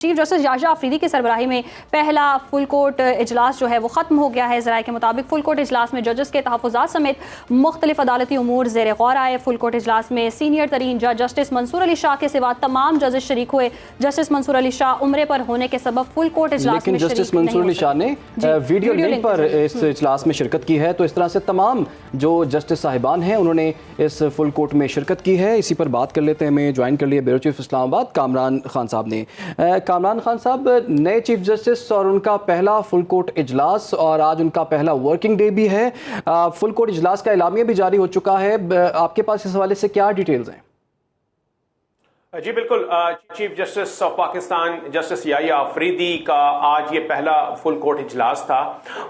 Chief justice Yahya Afridi की सरबराही में पहला फुल कोर्ट इजलास जो है वो ख़त्म हो गया है। ज़राए के मुताबिक फुल कोर्ट इजलास में जजेस के तहफ़्फ़ुज़ात समेत मुख्तलिफ अदालती उमूर ज़ेर गौर आए। फुल कोर्ट इजलास में सीनियर तरीन जज जस्टिस मंसूर अली शाह के सिवा तमाम जजेस शरीक हुए। जस्टिस मंसूर अली शाह उम्रे पर होने के सबब फुल कोर्ट इजलास में जस्टिस मंसूर अली शाह ने वीडियो लिंक पर इस इजलास में शिरकत की है, तो इस तरह से तमाम जो जस्टिस साहिबान हैं उन्होंने इस फुल कोर्ट में शिरकत की है। इसी पर बात कर लेते हैं। हमें ज्वाइन कर लिया ब्यूरो चीफ इस्लामाबाद कामरान खान साहब ने। कामरान खान साहब, नए चीफ जस्टिस और उनका पहला फुल कोर्ट इजलास और आज उनका पहला वर्किंग डे भी है। फुल कोर्ट इजलास का एलामिया भी जारी हो चुका है। आपके पास इस हवाले से क्या डिटेल्स हैं? जी बिल्कुल, chief justice of Pakistan justice Yahya Afridi का आज ये पहला फुल कोर्ट इजलास था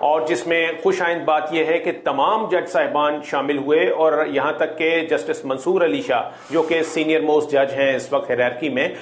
और जिसमें खुश आइंद बात यह है कि तमाम जज साहिबान शामिल हुए और यहाँ तक के जस्टिस मंसूर अली शाह जो कि सीनियर मोस्ट जज हैं इस वक्त हायरार्की में,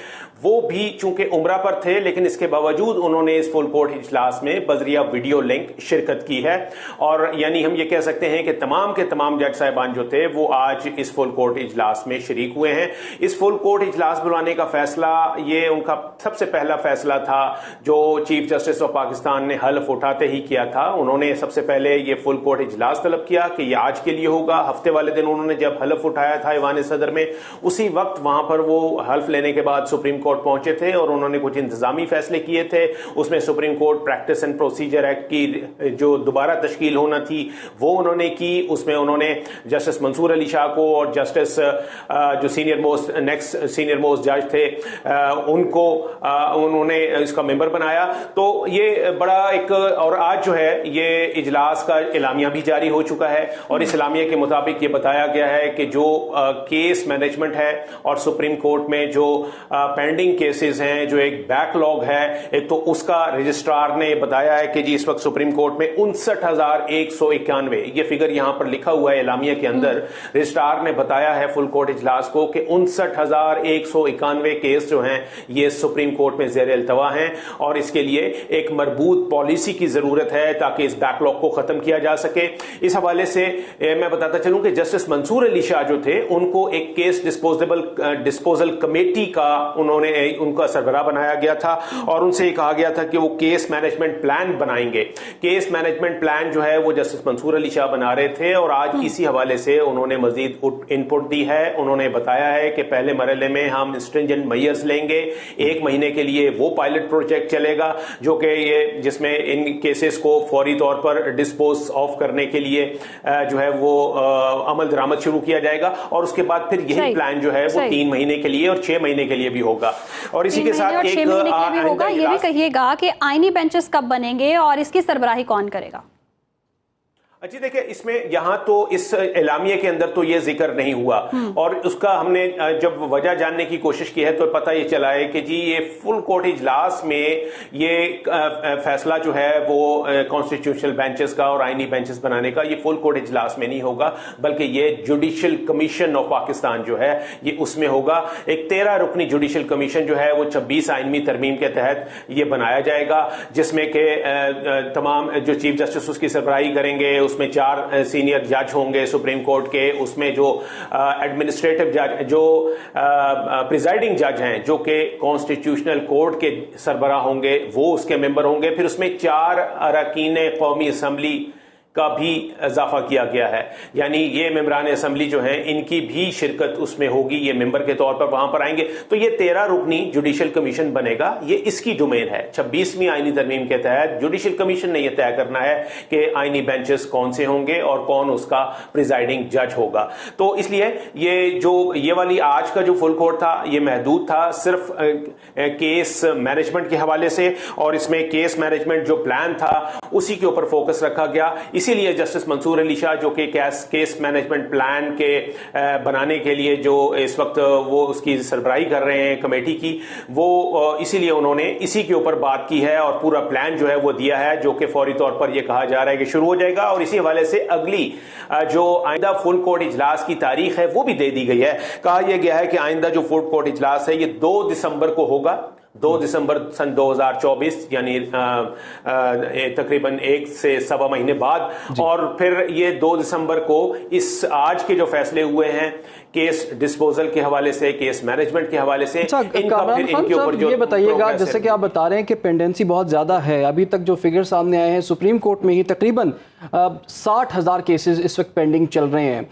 वो भी चूंकि उम्रा पर थे लेकिन इसके बावजूद उन्होंने इस फुल कोर्ट इजलास में बजरिया वीडियो लिंक शिरकत की है। और यानी हम ये कह सकते हैं कि तमाम के तमाम जज साहिबान जो थे वो आज इस फुल कोर्ट इजलास में शरीक हुए हैं। इस फुल कोर्ट इजलास बुलाने का फैसला ये उनका सबसे पहला फैसला था जो चीफ जस्टिस ऑफ पाकिस्तान ने हल्फ उठाते ही किया था। उन्होंने सबसे पहले ये फुल कोर्ट इजलास तलब किया कि ये आज के लिए होगा। हफ्ते वाले दिन उन्होंने जब हल्फ उठाया था ईवान सदर में, उसी वक्त वहां पर वो हल्फ लेने के बाद सुप्रीम कोर्ट पहुंचे थे और उन्होंने कुछ इंतजामी फैसले किए थे। उसमें supreme court practice and procedure act की जो दोबारा तश्कील होना थी वो उन्होंने की। उसमें उन्होंने जस्टिस मंसूर अली शाह को और जस्टिस जो सीनियर मोस्ट जज थे उनको उन्होंने इसका मेंबर बनाया। तो ये बड़ा एक, और आज जो है ये इजलास का एलामिया भी जारी हो चुका है और इस एलामिया के मुताबिक ये बताया गया है कि जो केस मैनेजमेंट है और सुप्रीम कोर्ट में जो पेंडिंग केसेस हैं, जो एक बैकलॉग है, एक तो उसका रजिस्ट्रार ने बताया है कि जी इस वक्त सुप्रीम कोर्ट में 59,191, ये फिगर यहां पर लिखा हुआ है एलामिया के अंदर, रजिस्ट्रार ने बताया है फुल कोर्ट इजलास को कि 59,191 केस जो हैं ये सुप्रीम कोर्ट में ज़ेर अल्तवा हैं और इसके लिए एक मरबूत पॉलिसी की जरूरत है ताकि इस बैकलॉग को खत्म किया जा सके। इस हवाले से मैं बताता चलूं कि जस्टिस मंसूर अली शाह जो थे उनको एक केस डिस्पोजल कमेटी का उनका सरबराह बनाया गया था और उनसे ये कहा गया था कि वो केस मैनेजमेंट प्लान बनाएंगे। केस मैनेजमेंट प्लान जो है वो जस्टिस मंसूर अली शाह बना रहे थे और आज इसी हवाले से उन्होंने मजीद इनपुट दी है। उन्होंने बताया है कि पहले मरहले में हम स्ट्रिंजेंट मेजर्स लेंगे, 1 महीने के लिए वो पायलट प्रोजेक्ट चलेगा जो कि ये जिसमें इन केसेस को फौरी तौर पर डिस्पोज ऑफ करने के लिए जो है वो अमल दरामद शुरू किया जाएगा और उसके बाद फिर यही प्लान जो है वो 3 महीने के लिए और 6 महीने के लिए भी होगा। और इसी के साथ एक होगा। ये भी कहिएगा कि आईनी बेंचेस कब बनेंगे और इसकी सरबराही कौन करेगा? जी देखिए, इसमें यहां तो इस एलामिया के अंदर तो ये जिक्र नहीं हुआ और उसका हमने जब वजह जानने की कोशिश की है तो पता ये चला है कि जी ये फुल कोर्ट इजलास में ये फैसला जो है वो कॉन्स्टिट्यूशनल बेंचेस का और आईनी बेंचेस बनाने का ये फुल कोर्ट इजलास में नहीं होगा, बल्कि ये जुडिशल कमीशन ऑफ पाकिस्तान जो है ये उसमें होगा। एक 13 रुकनी जुडिशल कमीशन जो है वो 26 आइनवी तरमीम के तहत ये बनाया जाएगा, जिसमें के तमाम जो चीफ जस्टिस उसकी सरबराही करेंगे, उसमें 4 सीनियर जज होंगे सुप्रीम कोर्ट के, उसमें जो एडमिनिस्ट्रेटिव जज, जो प्रिजाइडिंग जज हैं जो कि कॉन्स्टिट्यूशनल कोर्ट के सरबराह होंगे वो उसके मेंबर होंगे। फिर उसमें 4 अरकान कौमी असम्बली का भी इजाफा किया गया है, यानी ये मेंबरान असम्बली जो हैं इनकी भी शिरकत उसमें होगी, ये मेंबर के तौर पर वहां पर आएंगे। तो ये 13 रुकनी जुडिशल कमीशन बनेगा, ये इसकी डोमेन है। 26वीं आईनी तरमीम के तहत जुडिशल कमीशन ने यह तय करना है कि आईनी बेंचेस कौन से होंगे और कौन उसका प्रिजाइडिंग जज होगा। तो इसलिए ये वाली आज का जो फुल कोर्ट था ये महदूद था सिर्फ केस मैनेजमेंट के हवाले से और इसमें केस मैनेजमेंट जो प्लान था उसी के ऊपर फोकस रखा गया। इसीलिए जस्टिस मंसूर अली शाह जो कि केस मैनेजमेंट प्लान के बनाने के लिए जो इस वक्त वो उसकी सरबराही कर रहे हैं कमेटी की, वो इसीलिए उन्होंने इसी के ऊपर बात की है और पूरा प्लान जो है वो दिया है जो कि फौरी तौर पर यह कहा जा रहा है कि शुरू हो जाएगा। और इसी हवाले से अगली जो आइंदा फुल कोर्ट इजलास की तारीख है वो भी दे दी गई है। कहा यह गया है कि आइंदा जो फुल कोर्ट इजलास है ये 2 दिसंबर को होगा 2 दिसंबर सन 2024 यानी तकरीबन 1 से सवा महीने बाद, और फिर ये 2 दिसंबर को इस आज के जो फैसले हुए हैं केस डिस्पोजल के हवाले से, केस मैनेजमेंट के हवाले से, इनके ऊपर जो ये बताइएगा, जैसे कि आप बता रहे हैं कि पेंडेंसी बहुत ज़्यादा है, अभी तक जो फिगर सामने आए हैं सुप्रीम कोर्ट में ही तकरीबन 60,000 केसेस इस वक्त पेंडिंग चल रहे हैं।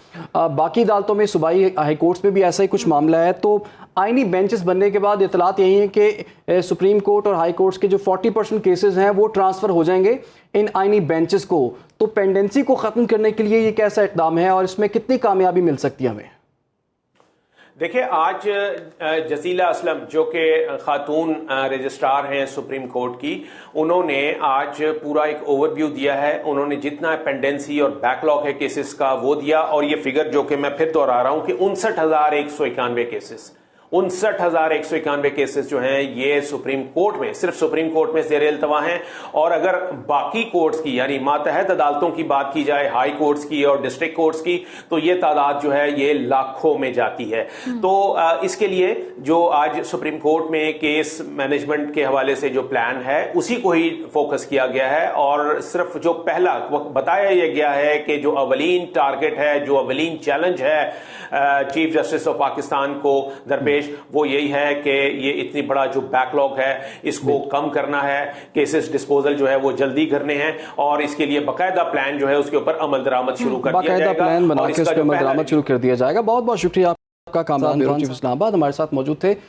बाकी अदालतों में, सूबाई हाई कोर्ट्स में भी ऐसा ही कुछ मामला है। तो आईनी बेंचेस बनने के बाद इतलात यही है कि सुप्रीम कोर्ट और हाई कोर्ट्स के जो 40% केसेस हैं वो ट्रांसफ़र हो जाएंगे इन आईनी बेंचेस को। तो पेंडेंसी को ख़त्म करने के लिए ये कैसा इक़दाम है और इसमें कितनी कामयाबी मिल सकती है हमें? देखिए, आज जसीला असलम जो कि खातून रजिस्ट्रार हैं सुप्रीम कोर्ट की, उन्होंने आज पूरा एक ओवरव्यू दिया है। उन्होंने जितना पेंडेंसी और बैकलॉग है केसेस का वो दिया, और ये फिगर जो कि मैं फिर दोहरा रहा हूं कि 59,191 केसेस, 59,191 केसेस जो हैं ये सुप्रीम कोर्ट में, सिर्फ सुप्रीम कोर्ट में ज़ेर इल्तवा हैं। और अगर बाकी कोर्ट्स की यानी मातहत अदालतों की बात की जाए, हाई कोर्ट्स की और डिस्ट्रिक्ट कोर्ट्स की, तो ये तादाद जो है ये लाखों में जाती है। तो इसके लिए जो आज सुप्रीम कोर्ट में केस मैनेजमेंट के हवाले से जो प्लान है उसी को ही फोकस किया गया है, और सिर्फ जो पहला बताया यह गया है कि जो अवलीन टारगेट है, जो अवलीन चैलेंज है चीफ जस्टिस ऑफ पाकिस्तान को दरपेश, वो यही है कि ये इतनी बड़ा जो बैकलॉग है इसको कम करना है, केसेस डिस्पोजल जो है वो जल्दी करने हैं, और इसके लिए बाकायदा प्लान जो है उसके ऊपर अमल दरामद शुरू कर दिया जाएगा, प्लान बना के उस पर अमल दरामद शुरू कर दिया जाएगा। बहुत बहुत शुक्रिया आपका। कामरान ब्यूरो चीफ इस्लामाबाद हमारे साथ मौजूद थे।